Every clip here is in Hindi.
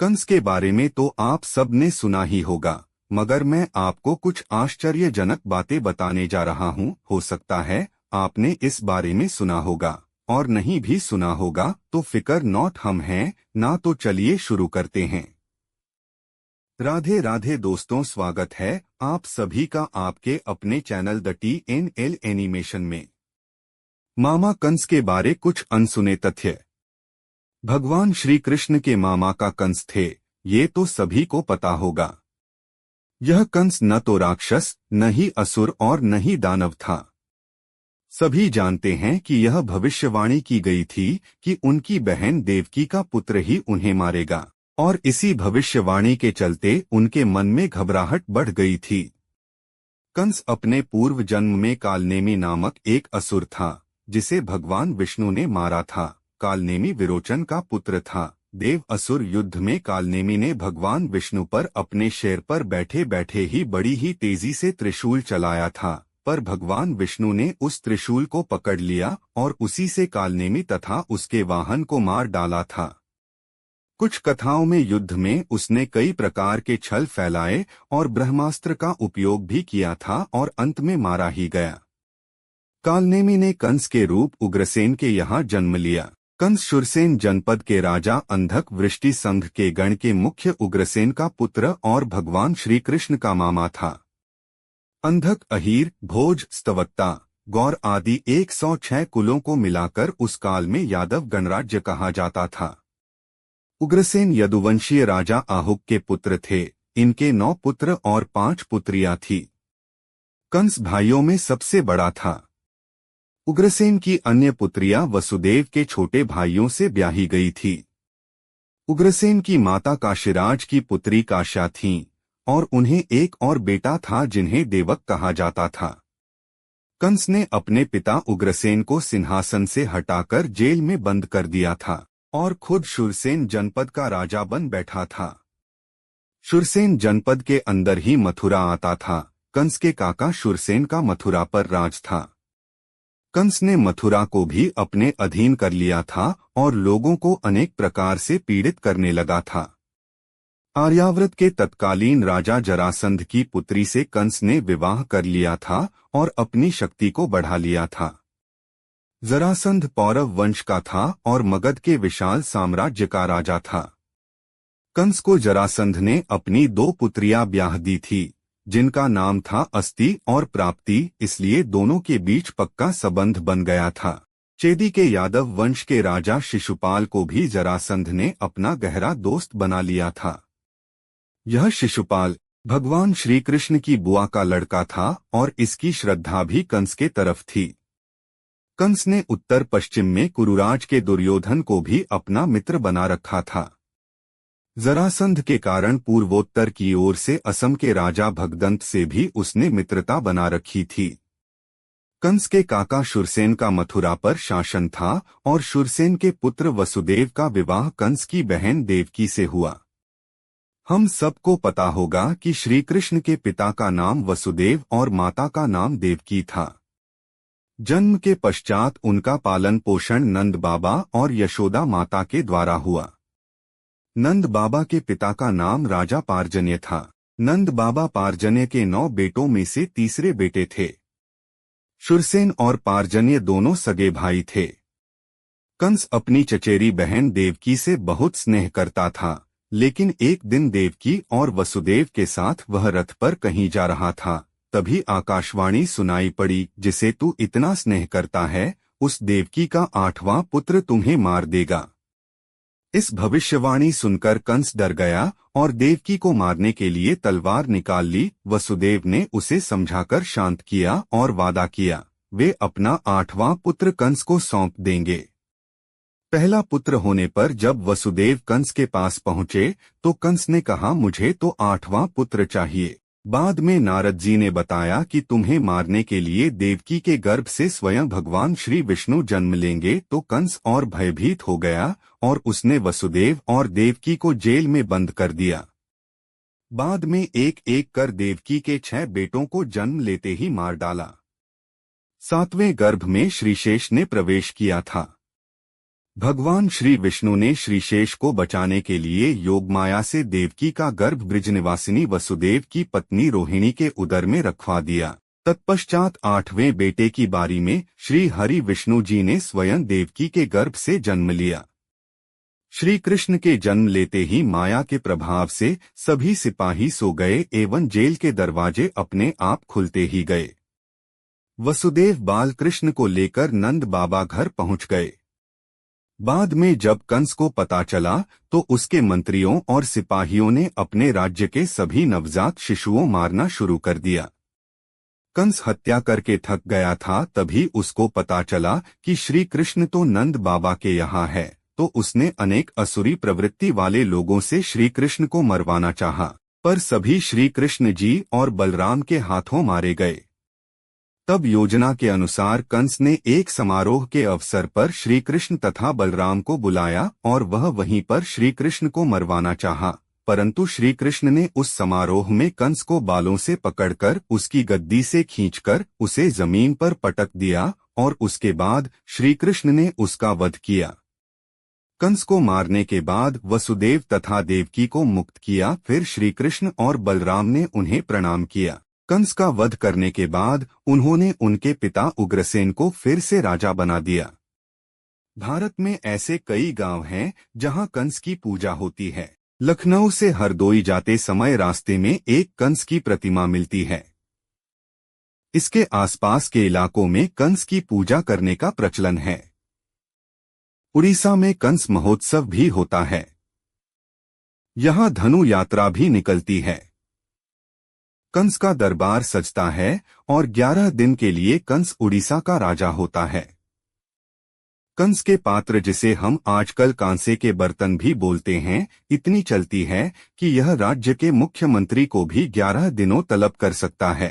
कंस के बारे में तो आप सब ने सुना ही होगा, मगर मैं आपको कुछ आश्चर्यजनक बातें बताने जा रहा हूँ। हो सकता है आपने इस बारे में सुना होगा, और नहीं भी सुना होगा तो फिकर नॉट, हम हैं ना। तो चलिए शुरू करते हैं। राधे राधे दोस्तों, स्वागत है आप सभी का आपके अपने चैनल द TNL एनिमेशन में। मामा कंस के बारे कुछ अनसुने तथ्य। भगवान श्री कृष्ण के मामा का कंस थे, ये तो सभी को पता होगा। यह कंस न तो राक्षस, न ही असुर और न ही दानव था। सभी जानते हैं कि यह भविष्यवाणी की गई थी कि उनकी बहन देवकी का पुत्र ही उन्हें मारेगा, और इसी भविष्यवाणी के चलते उनके मन में घबराहट बढ़ गई थी। कंस अपने पूर्व जन्म में कालनेमी नामक एक असुर था, जिसे भगवान विष्णु ने मारा था। कालनेमी विरोचन का पुत्र था। देव असुर युद्ध में कालनेमी ने भगवान विष्णु पर अपने शेर पर बैठे बैठे ही बड़ी ही तेजी से त्रिशूल चलाया था, पर भगवान विष्णु ने उस त्रिशूल को पकड़ लिया और उसी से कालनेमी तथा उसके वाहन को मार डाला था। कुछ कथाओं में युद्ध में उसने कई प्रकार के छल फैलाए और ब्रह्मास्त्र का उपयोग भी किया था और अंत में मारा ही गया। कालनेमी ने कंस के रूप उग्रसेन के यहाँ जन्म लिया। कंस शूरसेन जनपद के राजा अंधक वृष्टि संघ के गण के मुख्य उग्रसेन का पुत्र और भगवान श्री कृष्ण का मामा था। अंधक, अहीर, भोज, स्तवक्ता, गौर आदि 106 कुलों को मिलाकर उस काल में यादव गणराज्य कहा जाता था। उग्रसेन यदुवंशीय राजा आहुक के पुत्र थे। इनके 9 पुत्र और 5 पुत्रियां थी। कंस भाइयों में सबसे बड़ा था। उग्रसेन की अन्य पुत्रियां वसुदेव के छोटे भाइयों से ब्याही गई थी। उग्रसेन की माता काशीराज की पुत्री काश्या थीं, और उन्हें एक और बेटा था जिन्हें देवक कहा जाता था। कंस ने अपने पिता उग्रसेन को सिंहासन से हटाकर जेल में बंद कर दिया था और खुद शूरसेन जनपद का राजा बन बैठा था। शूरसेन जनपद के अंदर ही मथुरा आता था। कंस के काका शूरसेन का मथुरा पर राज था। कंस ने मथुरा को भी अपने अधीन कर लिया था और लोगों को अनेक प्रकार से पीड़ित करने लगा था। आर्यावर्त के तत्कालीन राजा जरासंध की पुत्री से कंस ने विवाह कर लिया था और अपनी शक्ति को बढ़ा लिया था। जरासंध पौरव वंश का था और मगध के विशाल साम्राज्य का राजा था। कंस को जरासंध ने अपनी 2 पुत्रियां ब्याह दी थी, जिनका नाम था अस्ति और प्राप्ति, इसलिए दोनों के बीच पक्का संबंध बन गया था। चेदी के यादव वंश के राजा शिशुपाल को भी जरासंध ने अपना गहरा दोस्त बना लिया था। यह शिशुपाल भगवान श्री कृष्ण की बुआ का लड़का था और इसकी श्रद्धा भी कंस के तरफ थी। कंस ने उत्तर पश्चिम में कुरुराज के दुर्योधन को भी अपना मित्र बना रखा था। जरासंध के कारण पूर्वोत्तर की ओर से असम के राजा भगदंत से भी उसने मित्रता बना रखी थी। कंस के काका शूरसेन का मथुरा पर शासन था और शूरसेन के पुत्र वसुदेव का विवाह कंस की बहन देवकी से हुआ। हम सबको पता होगा कि श्री कृष्ण के पिता का नाम वसुदेव और माता का नाम देवकी था। जन्म के पश्चात उनका पालन पोषण नंद बाबा और यशोदा माता के द्वारा हुआ। नंद बाबा के पिता का नाम राजा पार्जन्य था। नंद बाबा पार्जन्य के 9 बेटों में से तीसरे बेटे थे। शूरसेन और पार्जन्य दोनों सगे भाई थे। कंस अपनी चचेरी बहन देवकी से बहुत स्नेह करता था, लेकिन एक दिन देवकी और वसुदेव के साथ वह रथ पर कहीं जा रहा था। तभी आकाशवाणी सुनाई पड़ी, जिसे तू इतना स्नेह करता है, उस देवकी का 8वां पुत्र तुम्हें मार देगा। इस भविष्यवाणी सुनकर कंस डर गया और देवकी को मारने के लिए तलवार निकाल ली। वसुदेव ने उसे समझाकर शांत किया और वादा किया, वे अपना 8वां पुत्र कंस को सौंप देंगे। पहला पुत्र होने पर जब वसुदेव कंस के पास पहुंचे तो कंस ने कहा, मुझे तो 8वां पुत्र चाहिए। बाद में नारद जी ने बताया कि तुम्हें मारने के लिए देवकी के गर्भ से स्वयं भगवान श्री विष्णु जन्म लेंगे। तो कंस और भयभीत हो गया और उसने वसुदेव और देवकी को जेल में बंद कर दिया। बाद में एक एक कर देवकी के 6 बेटों को जन्म लेते ही मार डाला। 7वें गर्भ में श्रीशेष ने प्रवेश किया था। भगवान श्री विष्णु ने श्रीशेष को बचाने के लिए योगमाया से देवकी का गर्भ ब्रिजनिवासिनी वसुदेव की पत्नी रोहिणी के उदर में रखवा दिया। तत्पश्चात 8वें बेटे की बारी में श्री हरि विष्णु जी ने स्वयं देवकी के गर्भ से जन्म लिया। श्री कृष्ण के जन्म लेते ही माया के प्रभाव से सभी सिपाही सो गए एवं जेल के दरवाजे अपने आप खुलते ही गए। वसुदेव बाल कृष्ण को लेकर नंद बाबा घर पहुंच गए। बाद में जब कंस को पता चला तो उसके मंत्रियों और सिपाहियों ने अपने राज्य के सभी नवजात शिशुओं मारना शुरू कर दिया। कंस हत्या करके थक गया था, तभी उसको पता चला कि श्री कृष्ण तो नंद बाबा के यहाँ है, तो उसने अनेक असुरी प्रवृत्ति वाले लोगों से श्री कृष्ण को मरवाना चाहा, पर सभी श्री कृष्ण जी और बलराम के हाथों मारे गए। तब योजना के अनुसार कंस ने एक समारोह के अवसर पर श्री कृष्ण तथा बलराम को बुलाया और वह वहीं पर श्री कृष्ण को मरवाना चाहा, परंतु श्री कृष्ण ने उस समारोह में कंस को बालों से पकड़कर उसकी गद्दी से खींचकर उसे जमीन पर पटक दिया और उसके बाद श्री कृष्ण ने उसका वध किया। कंस को मारने के बाद वसुदेव तथा देवकी को मुक्त किया। फिर श्री कृष्ण और बलराम ने उन्हें प्रणाम किया। कंस का वध करने के बाद उन्होंने उनके पिता उग्रसेन को फिर से राजा बना दिया। भारत में ऐसे कई गांव हैं जहां कंस की पूजा होती है। लखनऊ से हरदोई जाते समय रास्ते में एक कंस की प्रतिमा मिलती है। इसके आसपास के इलाकों में कंस की पूजा करने का प्रचलन है। उड़ीसा में कंस महोत्सव भी होता है। यहाँ धनु यात्रा भी निकलती है। कंस का दरबार सजता है और 11 दिन के लिए कंस उड़ीसा का राजा होता है। कंस के पात्र, जिसे हम आजकल कांसे के बर्तन भी बोलते हैं, इतनी चलती है कि यह राज्य के मुख्यमंत्री को भी 11 दिनों तलब कर सकता है।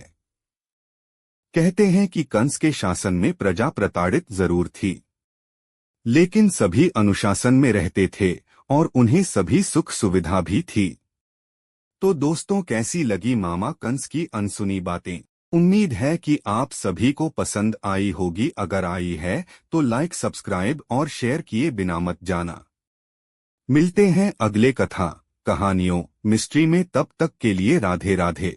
कहते हैं कि कंस के शासन में प्रजा प्रताड़ित जरूर थी, लेकिन सभी अनुशासन में रहते थे और उन्हें सभी सुख सुविधा भी थी। तो दोस्तों, कैसी लगी मामा कंस की अनसुनी बातें? उम्मीद है कि आप सभी को पसंद आई होगी। अगर आई है तो लाइक, सब्सक्राइब और शेयर किए बिना मत जाना। मिलते हैं अगले कथा कहानियों मिस्ट्री में, तब तक के लिए राधे राधे।